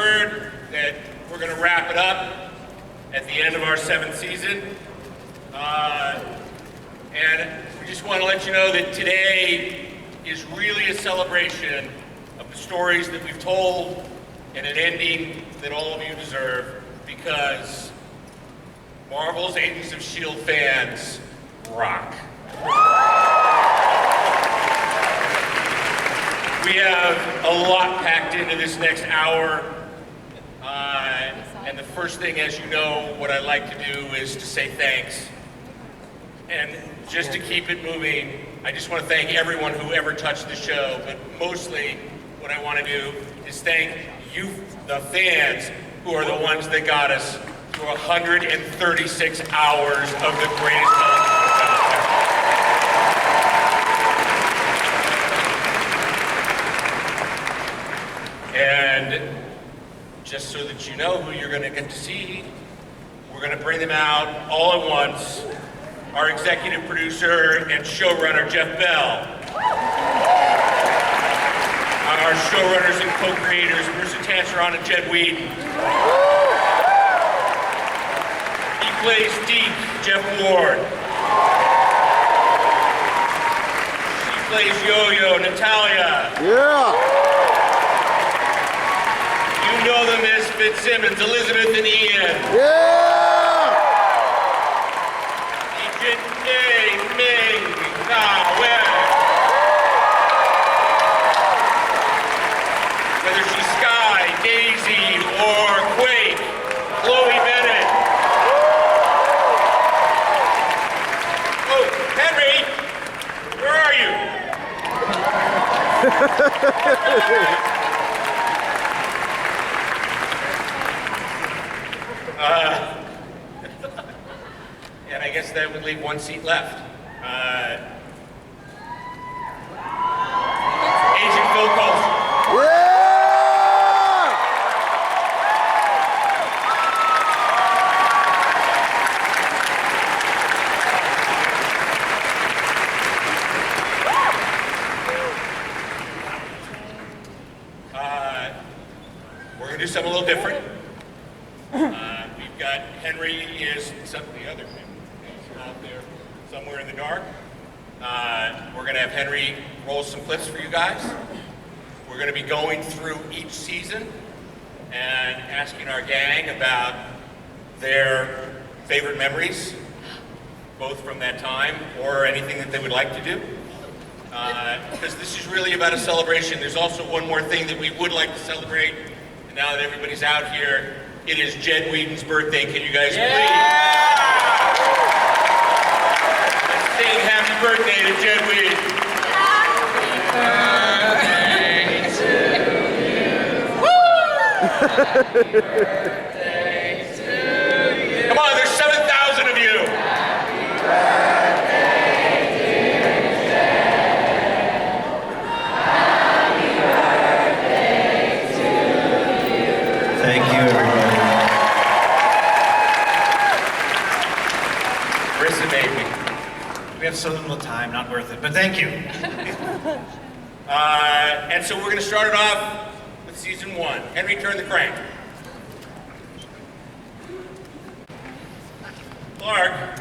heard that we're going to wrap it up at the end of our 7th season. And we just want to let you know that today is really a celebration of the stories that we've told and an ending that all of you deserve, because Marvel's Agents of S.H.I.E.L.D. fans rock. We have a lot packed into this next hour, and the first thing, as you know, what I like to do is to say thanks. And just to keep it moving, I just want to thank everyone who ever touched the show, but mostly what I want to do is thank you, the fans, who are the ones that got us through 136 hours of the greatest television. And just so that you know who you're going to get to see, we're going to bring them out all at once. Our executive producer and showrunner, Jeph Bell. Our showrunners and co-creators, Maurissa, Tancharoen, and Jedd Whedon. He plays Deke, Jeph Ward. She plays Yo-Yo, Natalia. Yeah. You know them as Fitz, Simmons, Elizabeth, and Ian. Yeah. Ming-Na, whether she's Skye, Daisy, or Quake, Loeb, Bennet. Oh, Henry, where are you? And I guess that would leave one seat left. Agent Phil Coulson. We're going to do something a little different. We've got Henry is something the other thing out there somewhere in the dark. We're going to have Henry roll some clips for you guys. We're going to be going through each season and asking our gang about their favorite memories, both from that time or anything that they would like to do. Because this is really about a celebration. There's also one more thing that we would like to celebrate. And now that everybody's out here, it is Jedd Whedon's birthday. Can you guys please? Let's sing happy birthday to Jedd Whedon. Happy birthday to you. Come on, there's 7,000 of you. Happy birthday, dear Jedd. Happy birthday to you. Thank you, everybody. Maurissa, baby. We have so little time, not worth it, but thank you. And so we're going to start it off with season 1. Henry, turn the crank. Clark,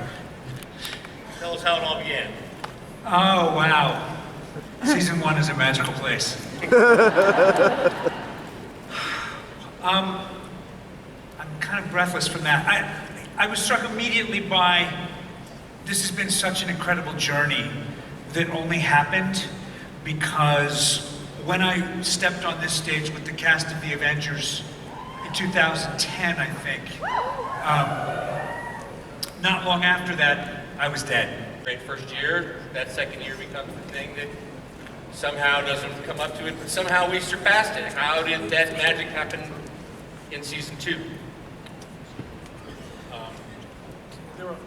tell us how it all began. Oh, wow. Season 1 is a magical place. I'm kind of breathless from that. I was struck immediately by, this has been such an incredible journey that only happened because when I stepped on this stage with the cast of the Avengers in 2010, I think, not long after that, I was dead. Great first year, that second year becomes the thing that somehow doesn't come up to it, but somehow we surpassed it. How did that magic happen in season 2? There were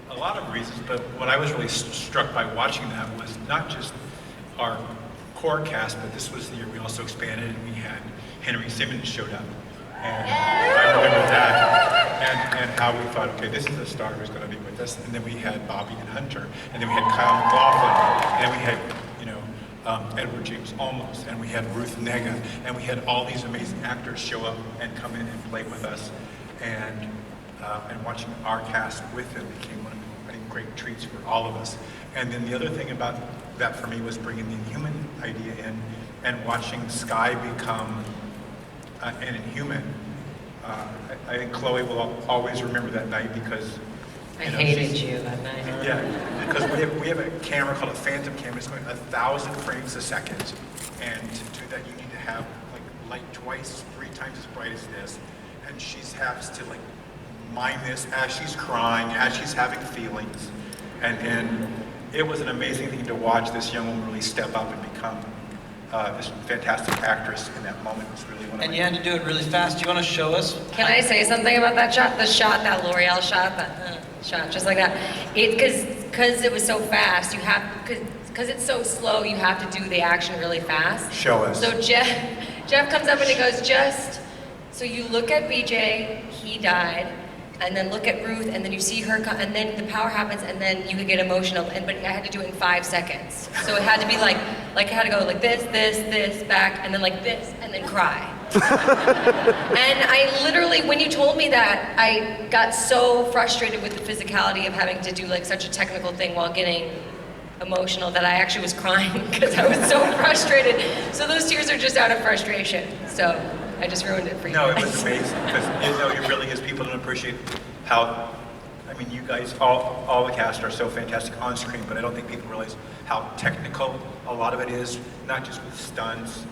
a lot of reasons, but what I was really struck by watching that was not just our core cast, but this was the year we also expanded and we had Henry Simmons showed up. And I remember that and how we thought, okay, this is a star who's going to be with us. And then we had Bobby and Hunter, and then we had Kyle McLaughlin, and then we had, Edward James Olmos, and we had Ruth Nega, and we had all these amazing actors show up and come in and play with us, and watching our cast with them became one of the, I think, great treats for all of us. And then the other thing about that for me was bringing the Inhuman idea in and watching Skye become an Inhuman. I think Chloe will always remember that night because I hated you that night. yeah, because we have a camera called a phantom camera. It's going 1,000 frames a second, and to do that you need to have like light twice, 3 times as bright as this, and she has to like mime this as she's crying, as she's having feelings, and it was an amazing thing to watch this young woman really step up and become this fantastic actress in that moment. Was really one of And you had to do it really fast. Do you want to show us? Can I say something about that shot? The shot, that L'Oreal shot, that shot, just like that. Because it was so fast, you have, because it's so slow, you have to do the action really fast. Show us. So Jeph comes up and he goes, so you look at BJ, he died, and then look at Ruth, and then you see her, and then the power happens, and then you could get emotional, but I had to do it in 5 seconds. So it had to be like I had to go like this, back, and then like this, and then cry. And I literally, when you told me that, I got so frustrated with the physicality of having to do like such a technical thing while getting emotional that I actually was crying because I was so frustrated. So those tears are just out of frustration. So I just ruined it for you. No, it was amazing because it really is. People don't appreciate how. I mean, you guys, all the cast are so fantastic on screen, but I don't think people realize how technical a lot of it is. Not just with stunts,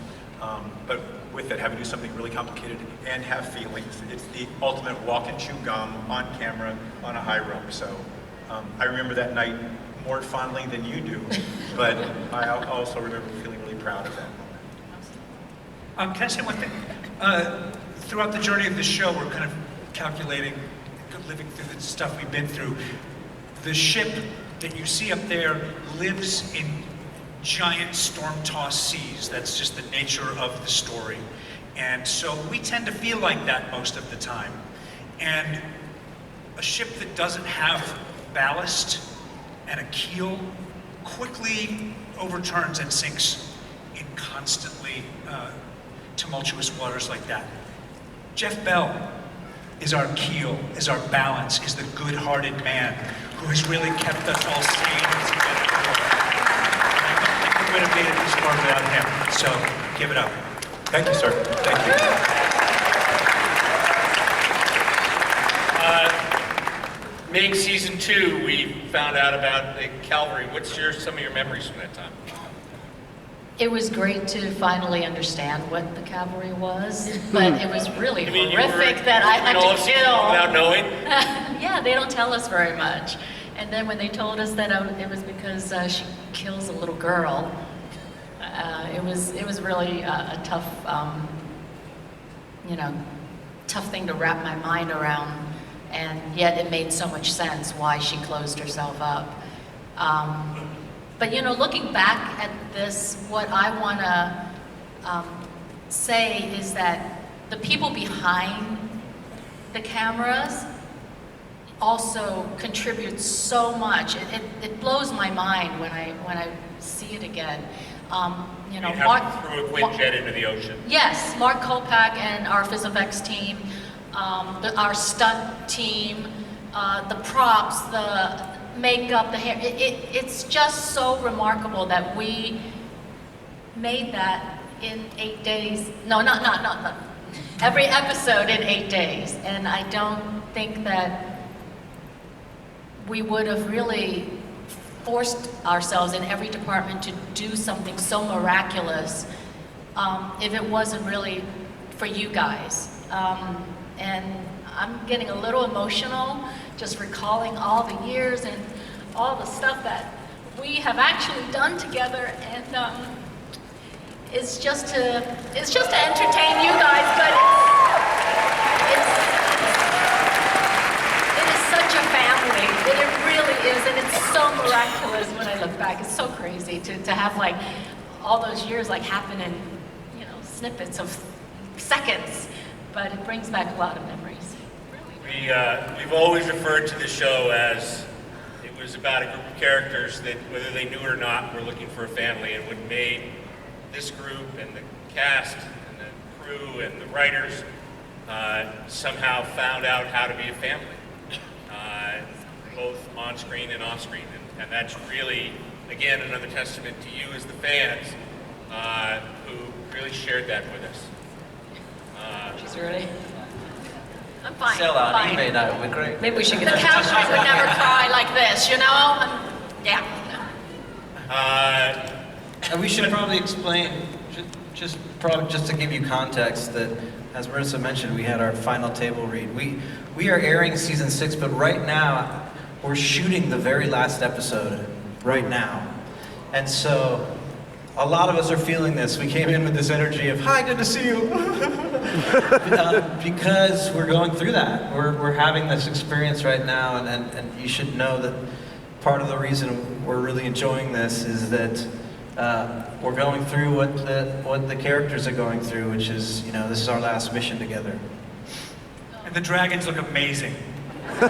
but with it having to do something really complicated and have feelings. It's the ultimate walk and chew gum on camera on a high rope. So I remember that night more fondly than you do, but I also remember feeling really proud of that moment. Can I say one thing? Throughout the journey of the show, we're kind of calculating, living through the stuff we've been through. The ship that you see up there lives in giant storm-tossed seas. That's just the nature of the story. And so we tend to feel like that most of the time. And a ship that doesn't have ballast and a keel quickly overturns and sinks in constantly tumultuous waters like that. Jeph Bell is our keel, is our balance, is the good-hearted man who has really kept us all sane and together. I think we would have made it this far without him, so give it up. Thank you, sir. Thank you. Mig season 2, we found out about the Calvary. What's some of your memories from that time? It was great to finally understand what the cavalry was, but it was really horrific that I had to kill. Without knowing? Yeah, they don't tell us very much. And then when they told us that it was because she kills a little girl, it was really a tough, tough thing to wrap my mind around. And yet it made so much sense why she closed herself up. But looking back at this, what I want to say is that the people behind the cameras also contribute so much. It blows my mind when I see it again. You Mark threw a Quake jet into the ocean. Yes, Mark Kolpak and our PhysFX team, our stunt team, the props, the makeup, the hair. It's just so remarkable that we made that in 8 days. No, not. Every episode in 8 days. And I don't think that we would have really forced ourselves in every department to do something so miraculous if it wasn't really for you guys. And I'm getting a little emotional just recalling all the years and all the stuff that we have actually done together, and it's just to entertain you guys, but it is such a family. It really is, and it's so miraculous when I look back. It's so crazy to have like all those years like happen in snippets of seconds, but it brings back a lot of memories. We've always referred to the show as it was about a group of characters that, whether they knew it or not, were looking for a family, and what made this group and the cast and the crew and the writers somehow found out how to be a family, both on screen and off screen. And that's really, again, another testament to you as the fans who really shared that with us. She's ready. I'm fine. Sell out fine. eBay now, we're great. Maybe we should The get couch would never cry like this, you know? Yeah. And we should probably explain, just to give you context, that as Maurissa mentioned, we had our final table read. We are airing season 6, but right now we're shooting the very last episode right now. And so a lot of us are feeling this. We came in with this energy of, hi, good to see you. Because we're going through that. We're having this experience right now, and you should know that part of the reason we're really enjoying this is that we're going through what the characters are going through, which is, this is our last mission together. And the dragons look amazing. Well,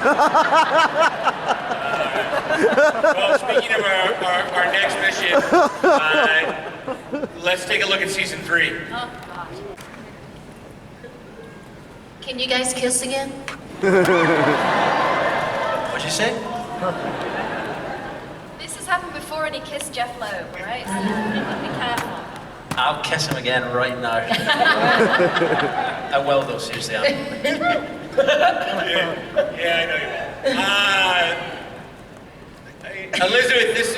speaking of our next mission, let's take a look at season 3. Oh, gosh. Can you guys kiss again? What'd you say? This has happened before and he kissed Jeph Loeb, alright? So be careful. I'll kiss him again right now. I will though, seriously. Yeah, I know you will. Elizabeth, this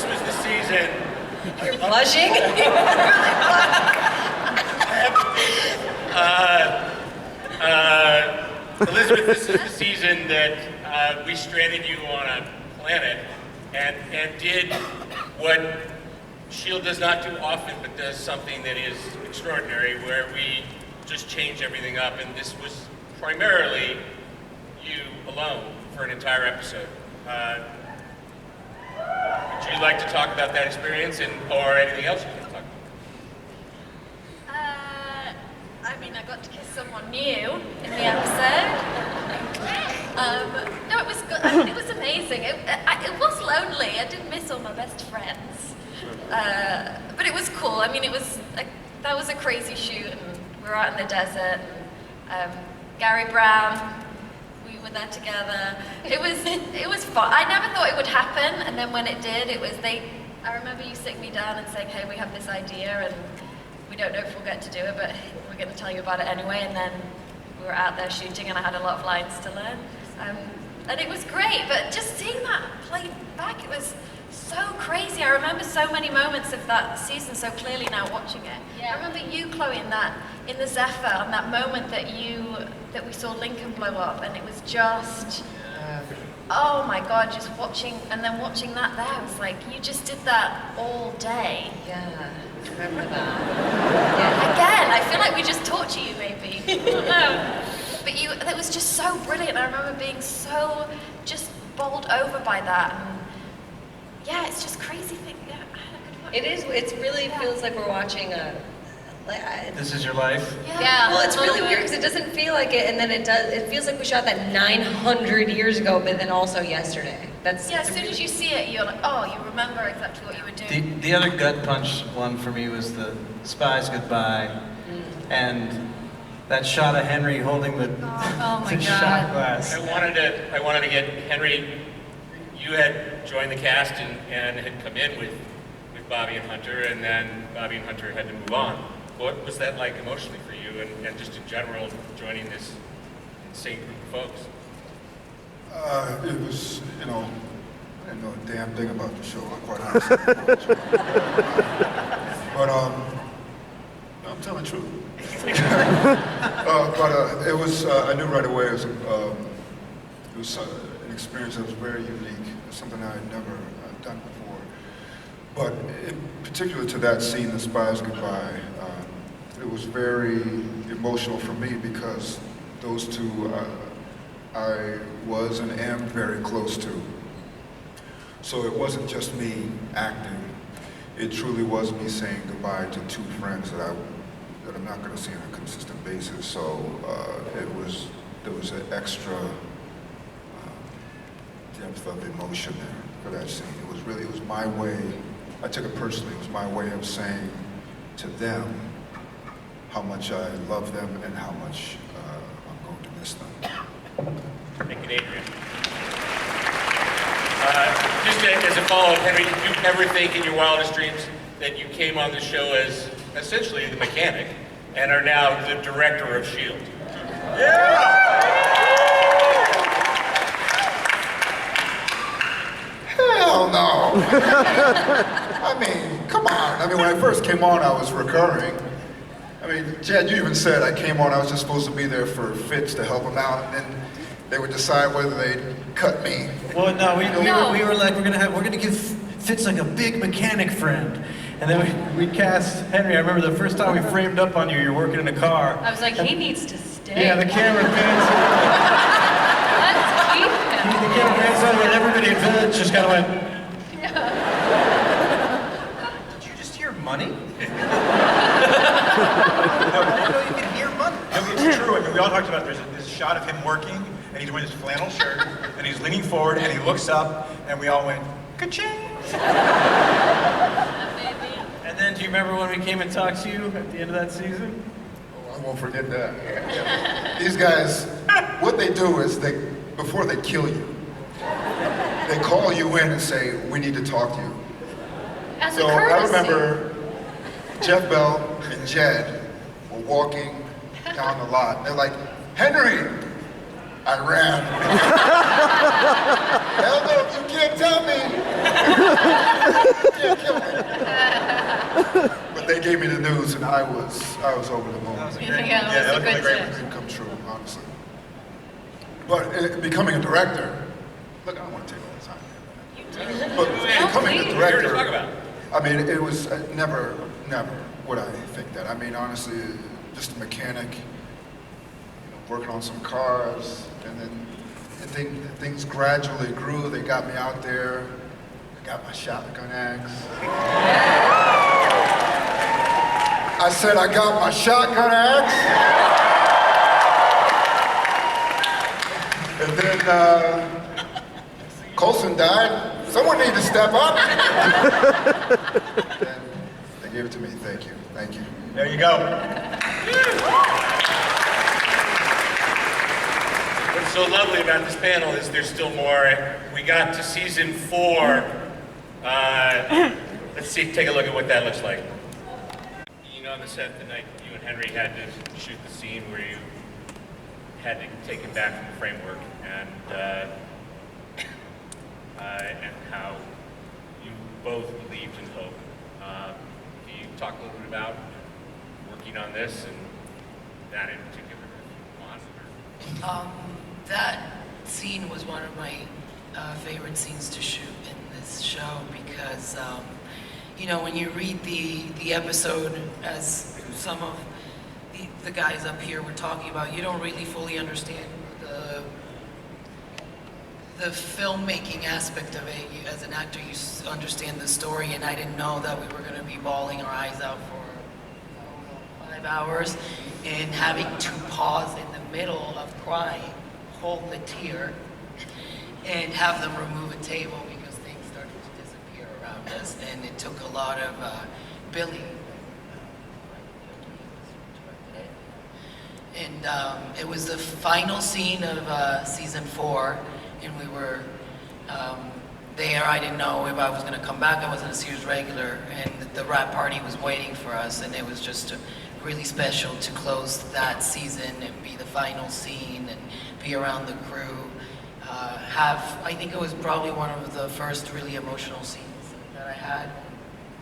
was the season. You're blushing? Elizabeth, this is the season that we stranded you on a planet and did what S.H.I.E.L.D. does not do often, but does something that is extraordinary, where we just change everything up, and this was primarily you alone for an entire episode. Would you like to talk about that experience or anything else you want to talk about? I mean, I got to kiss someone new in the episode. No, it was good. I mean, it was amazing. It was lonely. I did miss all my best friends. But it was cool. I mean, that was a crazy shoot, and we were out in the desert. And, Gary Brown, we were there together. It was fun. I never thought it would happen, and then when it did, I remember you sitting me down and saying, hey, we have this idea, and we don't know if we'll get to do it, but we're going to tell you about it anyway. And then we were out there shooting, and I had a lot of lines to learn. And it was great, but just seeing that played back, it was so crazy. I remember so many moments of that season so clearly now watching it. Yeah. I remember you, Chloe, in the Zephyr, on that moment that we saw Lincoln blow up, and it was just, oh my God, just watching that there, it was like, you just did that all day. Yeah, I remember that. Again, I feel like we just torture you, maybe. I don't know. But that was just so brilliant. I remember being so just bowled over by that. And yeah, it's just crazy thing. Yeah, I had a good watch. It really feels like we're watching This is your life? Yeah. Well, it's really weird because it doesn't feel like it, and then it does. It feels like we shot that 900 years ago, but then also yesterday. Yeah, as soon as you see it, you're like, oh, you remember exactly what you were doing. The other gut punch one for me was the Spy's Goodbye, and that shot of Henry holding the, oh my the shot God. glass. I wanted to get Henry. You had joined the cast and had come in with Bobby and Hunter, and then Bobby and Hunter had to move on. What was that like emotionally for you, and just in general, joining this insane group of folks? It was, I didn't know a damn thing about the show, quite honestly. But I'm telling the truth. But it was, I knew right away it was an experience that was very unique, something I had never done before. But in particular to that scene, The Spy's Goodbye, it was very emotional for me because those two I was and am very close to. So it wasn't just me acting, it truly was me saying goodbye to two friends that I'm not going to see on a consistent basis. So there was an extra depth of emotion there for that scene. It was my way, I took it personally, it was my way of saying to them how much I love them and how much I'm going to miss them. Thank you, Adrian. Just as a follow-up, Henry, did you ever think in your wildest dreams that you came on the show as essentially the mechanic and are now the director of S.H.I.E.L.D? Hell no! I mean, come on. I mean, when I first came on, I was recurring. I mean, Jedd, you even said I came on, I was just supposed to be there for Fitz to help him out, and then they would decide whether they'd cut me. Well, no, we were like, we're gonna give Fitz like a big mechanic friend. And then we cast Henry. I remember the first time we framed up on you, you're working in a car. I was like, he needs to stay. Yeah, the camera pans. Let's keep him. The camera pans over and everybody in Village just kind of went, did you just hear money? I didn't know you could hear money. No, but it's true. I mean, we all talked about there's this shot of him working, and he's wearing his flannel shirt, and he's leaning forward, and he looks up, and we all went, ka-ching! And then do you remember when we came and talked to you at the end of that season? Oh, I won't forget that. These guys, what they do is before they kill you, they call you in and say, we need to talk to you. As So a I courtesy. remember Jeph Bell and Jedd were walking down the lot. They're like, Henry! I ran. Hell no, you can't tell me. You can't kill me. But they gave me the news and I was over the moon. That was a Yeah, great, that was a that was good a great set. Dream come true, honestly. But becoming a director, look, I don't want to take all the time here, man. But becoming a Here to director, talk about. I mean, it was never would I think that. I mean, honestly, just a mechanic, working on some cars, and then things gradually grew. They got me out there. I got my shotgun axe. I said I got my shotgun axe. And then Coulson died. Someone need to step up. And they gave it to me. Thank you. Thank you. There you go. What's so lovely about this panel is there's still more. We got to season 4. Let's take a look at what that looks like. On the set the night you and Henry had to shoot the scene where you had to take him back from the framework and how you both believed in hope. Can you talk a little bit about working on this and that in particular monster? That scene was one of my favorite scenes to shoot in this show because when you read the episode, as some of the guys up here were talking about, you don't really fully understand the filmmaking aspect of it. As an actor, you understand the story, and I didn't know that we were going to be bawling our eyes out for 5 hours, and having to pause in the middle of crying, hold the tear, and have them remove a table because things started to disappear around us, and it took a lot of Billy. And it was the final scene of season 4, and we were there. I didn't know if I was going to come back. I wasn't a series regular, and the wrap party was waiting for us, and it was just really special to close that season and be the final scene and be around the crew. I think it was probably one of the first really emotional scenes that I had.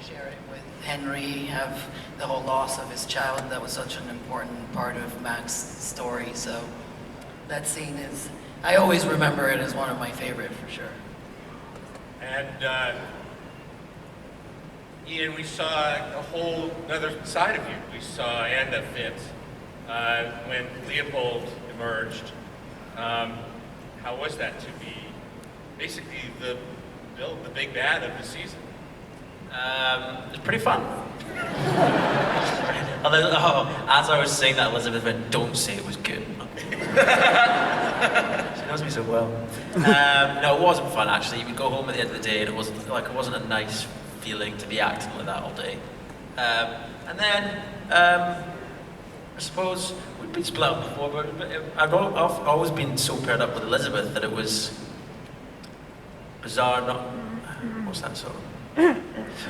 Share it with Henry, have the whole loss of his child. That was such an important part of Mack's story. So that scene is, I always remember it as one of my favorite for sure. And Ian, we saw a whole other side of you. We saw and of Fitz when Leopold emerged. How was that to be basically the big bad of the season? It's pretty fun. As I was saying that, Elizabeth went, "Don't say it was good." knows me so well. No, it wasn't fun actually. You would go home at the end of the day and it wasn't a nice feeling to be acting like that all day. And then, I suppose we'd been split up before, but I've always been so paired up with Elizabeth that it was bizarre. What's that song?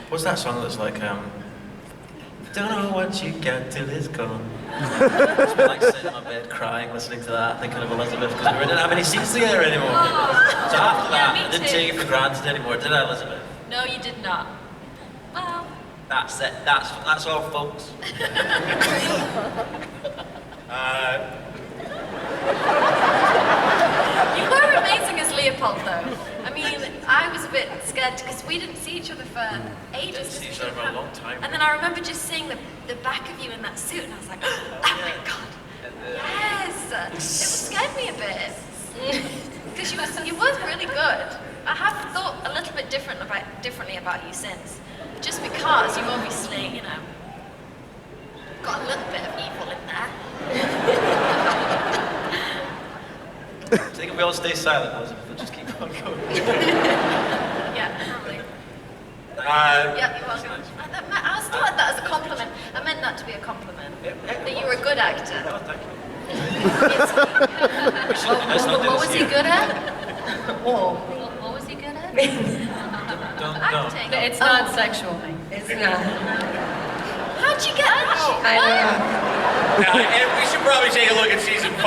What's that song that's like, don't know what you got till it's gone. It's been like sitting in my bed crying, listening to that, thinking of Elizabeth, because we didn't have any seats together anymore. So after that, I didn't take it for granted anymore, did I, Elizabeth? No, you did not. Well, That's it. That's all, folks. you were amazing as Leopold, though. I mean, I was a bit scared because we didn't see each other for ages. Didn't see each other for a long time. And then I remember just seeing the back of you in that suit, and I was like, oh my god, yes! It scared me a bit. Because you was really good. I have thought a little bit differently about you since. Just because you've obviously, you know, got a little bit of evil in there. I think if we all stay silent, Elizabeth, we'll just keep on going. Yeah, probably. Yeah, you're welcome. I still had that as a compliment. I meant that to be a compliment. That you were a good actor. No, thank you. What was he good at? What was he good at? Acting. It's not sexual. It's not. How'd you get that? I know. And we should probably take a look at season 5.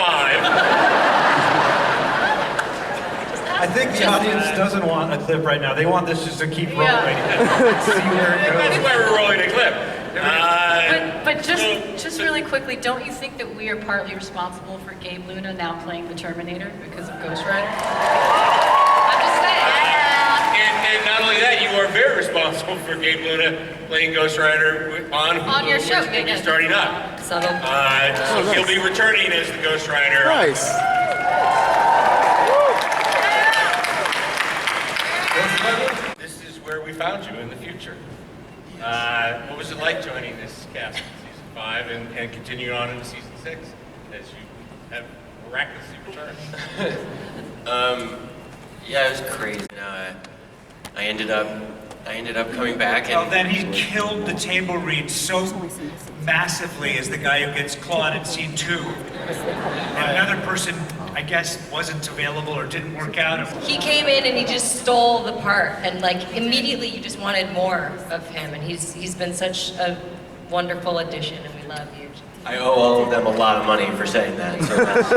I think the audience doesn't want a clip right now. They want this just to keep rolling. See where it goes. That's why we're rolling a clip. But just really quickly, don't you think that we are partly responsible for Gabe Luna now playing the Terminator because of Ghost Rider? I'm just saying. And not only that, you are very responsible for Gabe Luna playing Ghost Rider on your show, which will be starting up. So he'll be returning as the Ghost Rider. Nice. This is where we found you in the future. What was it like joining this cast in season 5 and continuing on into season 6 as you have miraculously returned? Yeah, it was crazy. I ended up coming back and... Well, then he killed the table read so massively as the guy who gets clawed in scene 2. And another person, I guess, wasn't available or didn't work out. He came in and he just stole the part, and like immediately you just wanted more of him, and he's been such a wonderful addition, and we love you. I owe all of them a lot of money for saying that, so that's...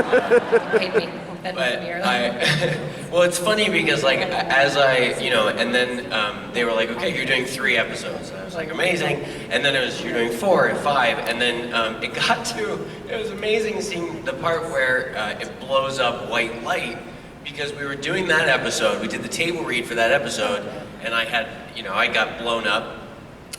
Paid me. Well, it's funny because like as and then they were like, okay, you're doing 3 episodes. And I was like, amazing. And then it was, you're doing 4 and 5. And then it was amazing seeing the part where it blows up white light, because we were doing that episode. We did the table read for that episode, and I got blown up.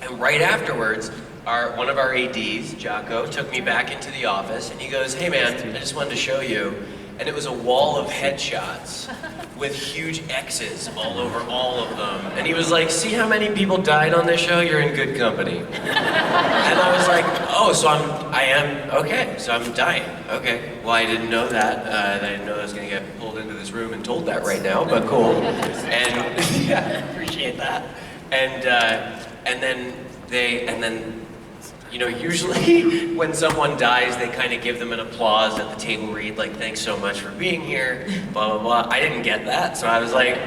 And right afterwards, one of our ADs, Jocko, took me back into the office, and he goes, hey man, I just wanted to show you. And it was a wall of headshots with huge X's all over all of them. And he was like, see how many people died on this show? You're in good company. And I was like, oh, so I'm dying. Okay, well, I didn't know that. I didn't know I was gonna get pulled into this room and told that right now, but cool. And yeah, appreciate that. And then usually when someone dies, they kind of give them an applause at the table read, like, thanks so much for being here, blah, blah, blah. I didn't get that, so I was like,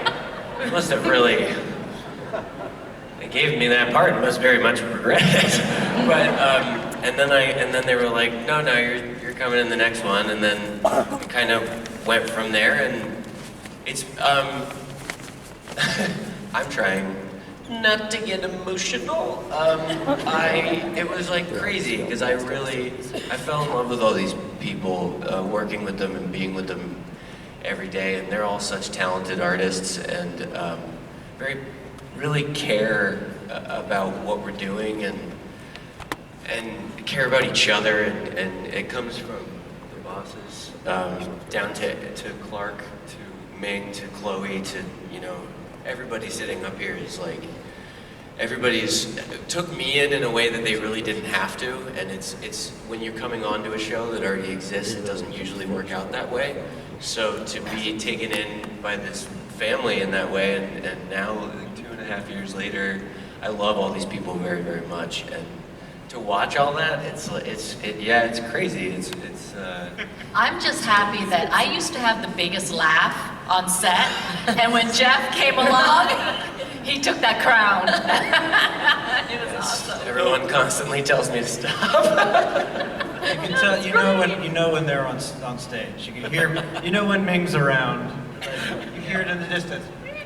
they gave me that part, must very much regret it. But, and then they were like, no, you're coming in the next one, and then it kind of went from there, and it's, I'm trying not to get emotional. It was like crazy because I fell in love with all these people, working with them and being with them every day, and they're all such talented artists and really care about what we're doing and care about each other, and it comes from the bosses down to Clark, to Ming, to Chloe, to everybody sitting up here is like, everybody's took me in a way that they really didn't have to, and it's when you're coming onto a show that already exists, it doesn't usually work out that way. So to be taken in by this family in that way, and now like 2.5 years later, I love all these people very, very much, and to watch all that, it's crazy. I'm just happy that I used to have the biggest laugh on set, and when Jeph came along, he took that crown. It was awesome. Everyone constantly tells me to stop. You can tell, you know when they're on stage. You can hear, you know when Ming's around. You hear it in the distance. Ming's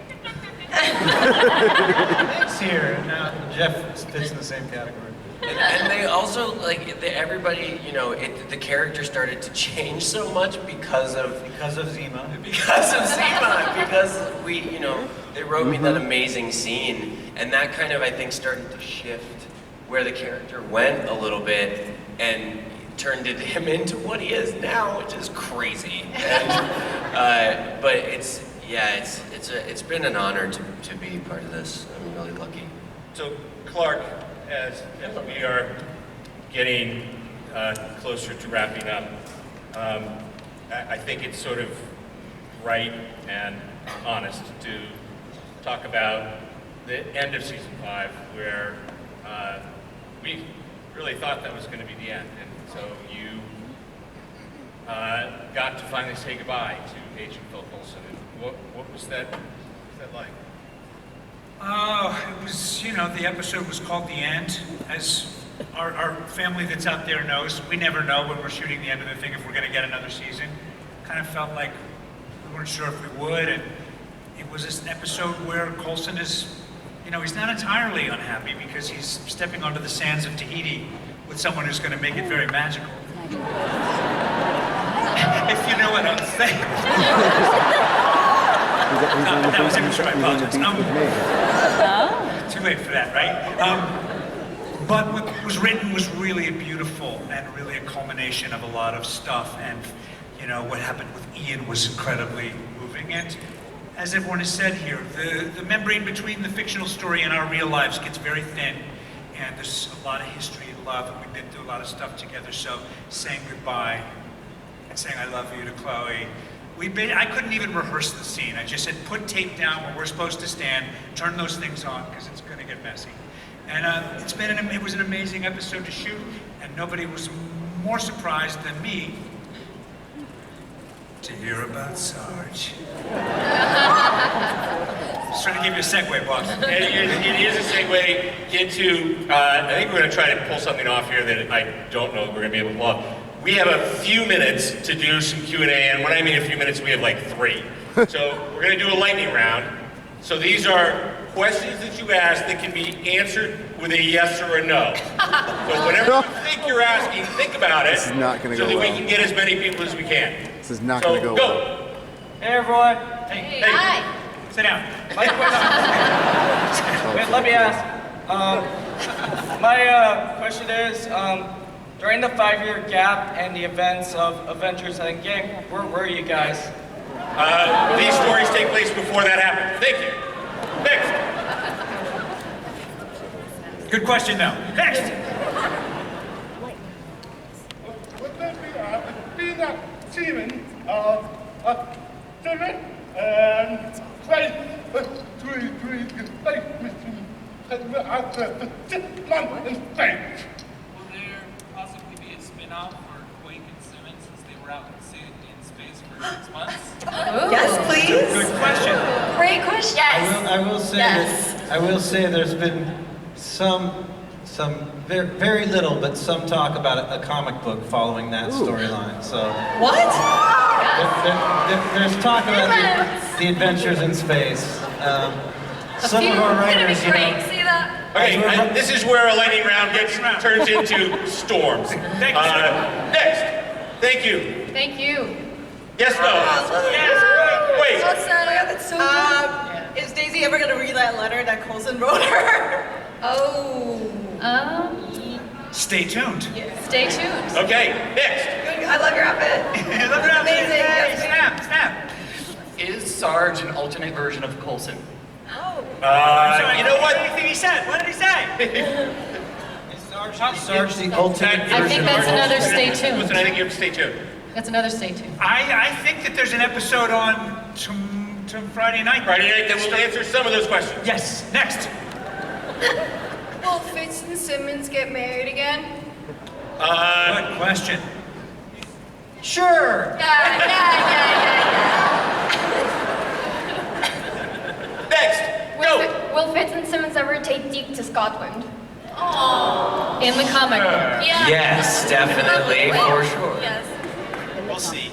here. Now Jeph fits in the same category. And they also, like, everybody, the character started to change so much because of Zima. Because we, they wrote me that amazing scene, and that kind of, I think, started to shift where the character went a little bit and turned him into what he is now, which is crazy. And, but it's been an honor to be part of this. I'm really lucky. So, Clark, as we are getting closer to wrapping up, I think it's sort of right and honest to talk about the end of season 5, where we really thought that was going to be the end, and so you got to finally say goodbye to Agent Phil Coulson. And what was that like? It was, the episode was called The End. As our family that's out there knows, we never know when we're shooting the end of the thing if we're going to get another season. Kind of felt like we weren't sure if we would, and it was this episode where Coulson is, he's not entirely unhappy because he's stepping onto the sands of Tahiti with someone who's going to make it very magical. If you know what I'm saying. That was immature, I apologize. Too late for that, right? But what was written was really beautiful and really a culmination of a lot of stuff. And, what happened with Ian was incredibly moving. And as everyone has said here, the membrane between the fictional story and our real lives gets very thin. And there's a lot of history and love, and we've been through a lot of stuff together. So saying goodbye and saying I love you to Chloe. I couldn't even rehearse the scene. I just said, put tape down where we're supposed to stand, turn those things on, because it's going to get messy. And it was an amazing episode to shoot, and nobody was more surprised than me to hear about Sarge. Just trying to give you a segue, boss. It is a segue into, I think we're going to try to pull something off here that I don't know that we're going to be able to pull off. We have a few minutes to do some Q&A, and when I mean a few minutes, we have like 3. So we're going to do a lightning round. So these are questions that you ask that can be answered with a yes or a no. So whatever you think you're asking, think about it. This is not going to so go that well. we can get as many people as we can. This is not going to go well. Hey everyone. Hey. Hi. Sit down. My question. Wait, let me ask. My question is, during the 5-year gap and the events of Avengers Endgame, where were you guys? These stories take place before that happened. Thank you. Next. Good question, though. Next. Would that be that Simmons, Bennet, and Quake, three, and Fitz. Will there possibly be a spin-off for Quake and Simmons since they were out in space for 6 months? Yes, please. Good question. Great question. Yes. I will say there's been some very, very little, but some talk about a comic book following that storyline. So what? There's talk about the adventures in space. Some of our writers, See that? Okay, this is where a lightning round turns into storms. Next. Thank you. Thank you. Yes, no. Yes. Wait. That's so good. Is Daisy ever going to read that letter that Coulson wrote her? Stay tuned. Stay tuned. Okay, next. Good. I love your outfit. I love your outfit. Amazing. Yes, Snap. Is Sarge an alternate version of Coulson? Oh. sorry, you know what? Anything he said? What did he say? Sarge, the ultimate I think that's another stay tuned. Listen, I think you have to stay tuned. That's another stay tuned. I think that there's an episode on Friday night. Friday night that will answer some of those questions. Yes. Next. Will Fitz and Simmons get married again? Good question. Sure. Next. Will Fitz and Simmons ever take Deke to Scotland? Oh. In the comic book. Yeah. Yes, definitely, for sure. Yes. We'll see.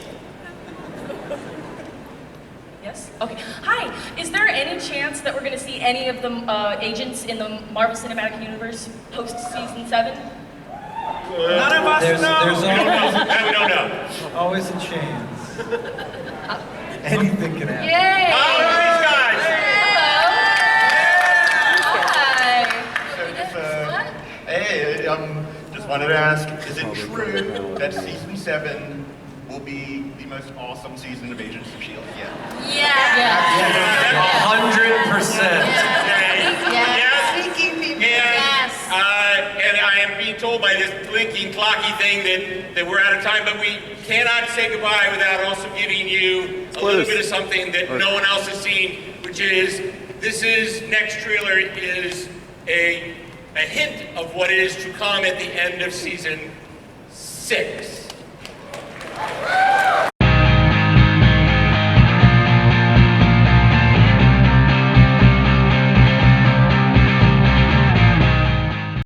Yes? Okay. Hi, is there any chance that we're going to see any of the agents in the Marvel Cinematic Universe post-season 7? None of us There's know. We don't know. always a chance. Anything can happen. Yay! All these guys. Hey, just wanted to ask, is it true that season 7 will be the most awesome season of Agents of S.H.I.E.L.D. yet? Yeah. 100%. Yes. And I am being told by this blinking clocky thing that we're out of time, but we cannot say goodbye without also giving you a little bit of something that no one else has seen, which is next trailer is a hint of what is to come at the end of season 6.